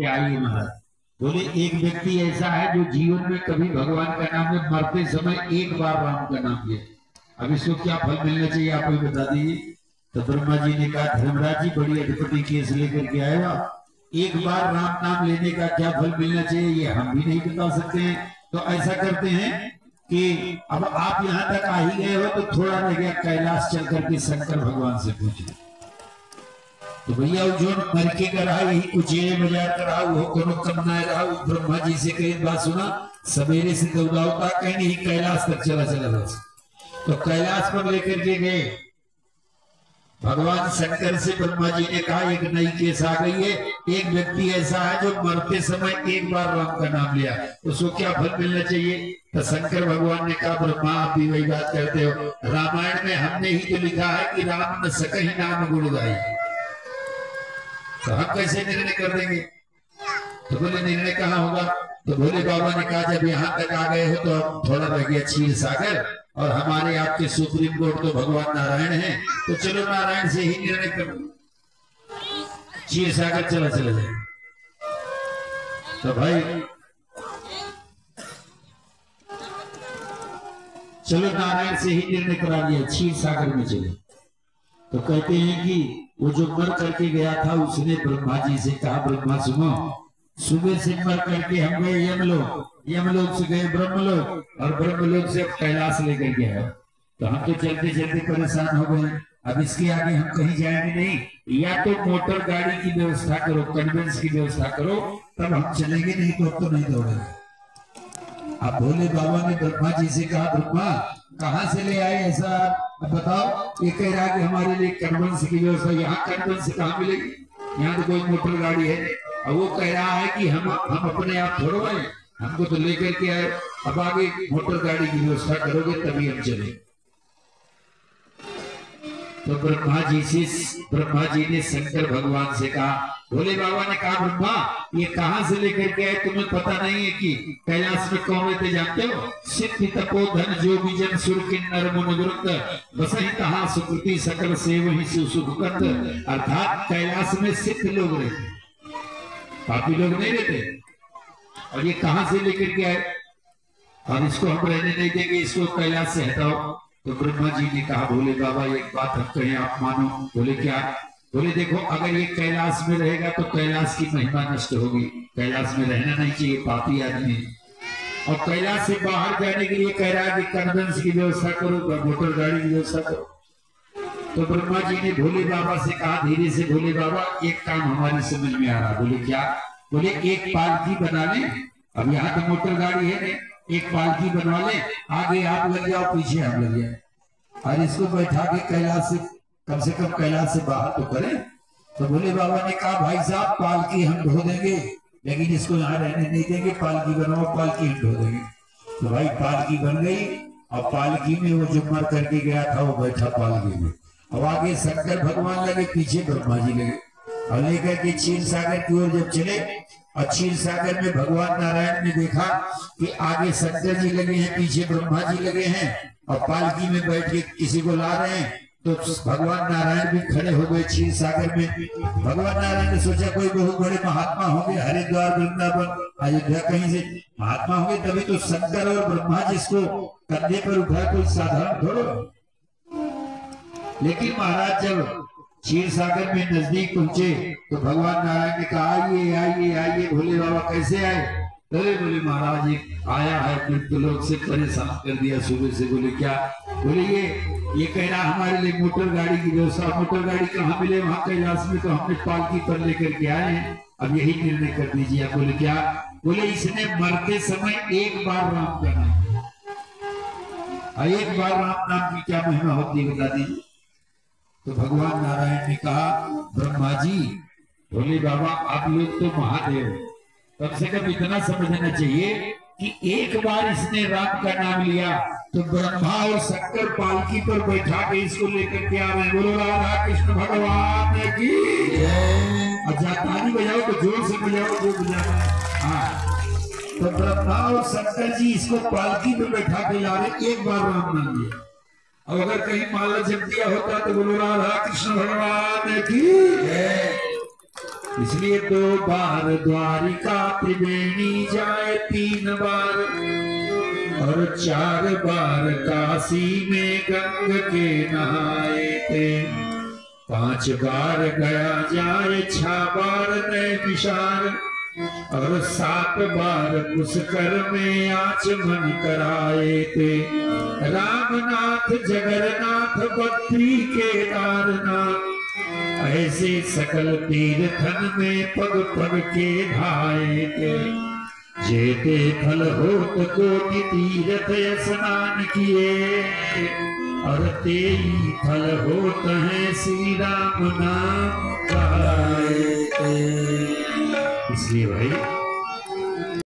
कि आइए महाराज। बोले एक व्यक्ति ऐसा है जो जीवन में कभी भगवान का नाम में मरते समय एक बार राम का नाम लिया, अब इसको क्या फल मिलना चाहिए आप ही बता दीजिए। तो ब्रह्मा जी ने कहा धर्मराज जी बड़ी अटपटी केस लेकर के आए हो, एक बार राम नाम लेने का क्या फल मिलना चाहिए ये हम भी नहीं बता सकते हैं। तो ऐसा करते हैं कि अब आप यहाँ तक आ ही गए हो तो थोड़ा रह गया, कैलाश चल करके शंकर भगवान से पूछो। तो भैया जो मरके का रहा यही उचेरे बाजार का रहा वो कोनो कम ना रहा, ब्रह्मा जी से कई बात सुना, सवेरे से दौड़ाता कहीं नहीं कैलाश तक चला बस। तो कैलाश पर लेकर के गए भगवान शंकर से। ब्रह्मा जी ने कहा एक नई केस आ गई है, एक व्यक्ति ऐसा है जो मरते समय एक बार राम का नाम लिया, उसको क्या फल मिलना चाहिए। तो शंकर भगवान ने कहा ब्रह्मा आप भी वही बात करते हो, रामायण में हमने ही तो लिखा है कि राम न सके ही नाम गुण गाई, तो हम कैसे निर्णय कर देंगे। तो बोले निर्णय कहाँ होगा। तो भोले बाबा ने कहा जब यहाँ तक आ गए हो तो अब थोड़ा रह गया क्षीर सागर, और हमारे आपके सुप्रीम कोर्ट तो भगवान नारायण हैं, तो चलो नारायण से ही निर्णय करो, क्षीर सागर चला जाए। तो भाई चलो नारायण से ही निर्णय करा लिया, क्षीर सागर में चले। तो कहते हैं कि वो जो मर करके गया था उसने ब्रह्मा जी से कहा ब्रह्मा सुनो, सुबह से मर करके हम गए यमलोक, यमलोक से गए ब्रह्मलोक, और ब्रह्मलोक से कैलाश लेकर के आए, तो हम तो चलते चलते परेशान हो गए, अब इसके आगे हम कहीं जाएंगे नहीं, या तो मोटर गाड़ी की व्यवस्था करो, कन्वेंस की व्यवस्था करो, तब हम चलेंगे, नहीं तो अब तो नहीं दौड़ेंगे। अब भोले बाबा ने ब्रह्मा जी से कहा ब्रह्मा कहाँ से ले आए ऐसा बताओ। ये कह रहा है कि हमारे लिए कन्वेंस की व्यवस्था, यहाँ कन्वेंस कहाँ मिलेगी, यहाँ तो कोई मोटर गाड़ी है। और वो कह रहा है कि हम अपने आप थोड़ो आए, हमको तो लेकर के आए, अब आगे मोटर गाड़ी की व्यवस्था करोगे तभी हम चले। तो ब्रह्मा जी ने शंकर भगवान से कहा, भोले बाबा ने कहा ब्रह्मा ये कहाँ से लेकर के आए, तुम्हें पता नहीं है कि कैलाश में कौन रहते जानते हो, सिद्धि तपो धन जो विजन सुर किन्नर मुनिवृत्त बसहि तहाँ सुकृति सकल सेवहि सुसुखकंद। अर्थात कैलाश में सिद्ध लोग रहते, पापी लोग नहीं रहते। और ये कहाँ से लेकर के आए, और इसको हम रहने नहीं देंगे, इसको कैलाश से हटाओ। तो ब्रह्मा जी ने कहा भोले बाबा एक बात हम कहें आप मानो। बोले क्या। बोले देखो अगर ये कैलाश में रहेगा तो कैलाश की महिमा नष्ट होगी, कैलाश में रहना नहीं चाहिए, पापी आदमी। और कैलाश से बाहर जाने के लिए कह रहा है कि कन्वेंस की व्यवस्था करो, मोटर गाड़ी की व्यवस्था करो। तो ब्रह्मा जी ने भोले बाबा से कहा धीरे से, भोले बाबा एक काम हमारी समझ में आ रहा। बोले क्या। बोले एक पालकी बना ले, अब यहाँ तो मोटर गाड़ी है नहीं, एक पालकी बनवा ले, आगे आप लग जाओ पीछे हम लग जाए, और इसको बैठा के कैलाश से कम कैलाश से बाहर तो करें। तो भोले बाबा ने कहा भाई साहब पालकी हम ढो देंगे, लेकिन इसको यहाँ रहने नहीं देंगे, पालकी बनवाओ, पालकी हम ढो देंगे। तो भाई पालकी बन गई, और पालकी में वो जो मर करके गया था वो बैठा पालकी में। अब आगे शंकर भगवान लगे, पीछे ब्रह्मा जी लगे, और लेकर के क्षीर सागर की ओर जब चले, और क्षीर सागर में भगवान नारायण ने देखा कि आगे शंकर जी लगे हैं, पीछे ब्रह्मा जी लगे हैं, और पालकी में बैठ के किसी को ला रहे हैं। तो भगवान नारायण भी खड़े हो गए क्षीर सागर में। भगवान नारायण ने सोचा कोई बहुत बड़े महात्मा होंगे, हरिद्वार वृंदावन अयोध्या कहीं से महात्मा होंगे, तभी तो शंकर और ब्रह्मा जिसको कंधे पर उठाया, कोई साधारण थोड़ो। लेकिन महाराज जब क्षीर सागर में नजदीक पहुंचे तो भगवान नारायण ने कहा आइए आइए आइए। भोले बाबा कैसे आए। अरे बोले महाराज एक आया है मृत्यु लोक से, परेशान कर दिया सुबह से। बोले क्या। बोले ये कह रहा हमारे लिए मोटर गाड़ी की व्यवस्था। मोटर गाड़ी कहाँ मिले, वहां कैलाश में, तो हमने पालकी पर लेकर के आए हैं, अब यही निर्णय कर दीजिए। बोले क्या। बोले इसने मरते समय एक बार राम का नाम, एक बार राम नाम की क्या महिमा होती है बता दीजिए। तो भगवान नारायण ने कहा ब्रह्मा जी, भोले बाबा आप लोग तो महादेव, कम से कम इतना समझना चाहिए कि एक बार इसने राम का नाम लिया तो ब्रह्मा और शंकर पालकी पर बैठा के इसको लेकर के आ रहे हैं। बोलो राधा कृष्ण भगवान की। अच्छा ताली बजाओ तो जोर से बजाओ, जो बजाओ। हाँ तो ब्रह्मा और शंकर जी इसको पालकी पर बैठा के ला रहे, एक बार राम नाम लिया। और अगर कहीं माला जप दिया होता तो बोलो राधा कृष्ण भगवान की। इसलिए 2 बार द्वारिका त्रिवेणी जाए, 3 बार और 4 बार काशी में गंग के नहाए थे। 5 बार गया जाए, 6 बार नैमिषार और 7 बार पुष्कर में आचमन कराए थे। रामनाथ जगन्नाथ बद्री केदारनाथ ऐसे सकल तीर्थन में पग पग के धाये थे। जेते फल होत कोटि तीर्थ स्नान किए और तेई फल होत है श्री राम नाम गाए। इसलिए भाई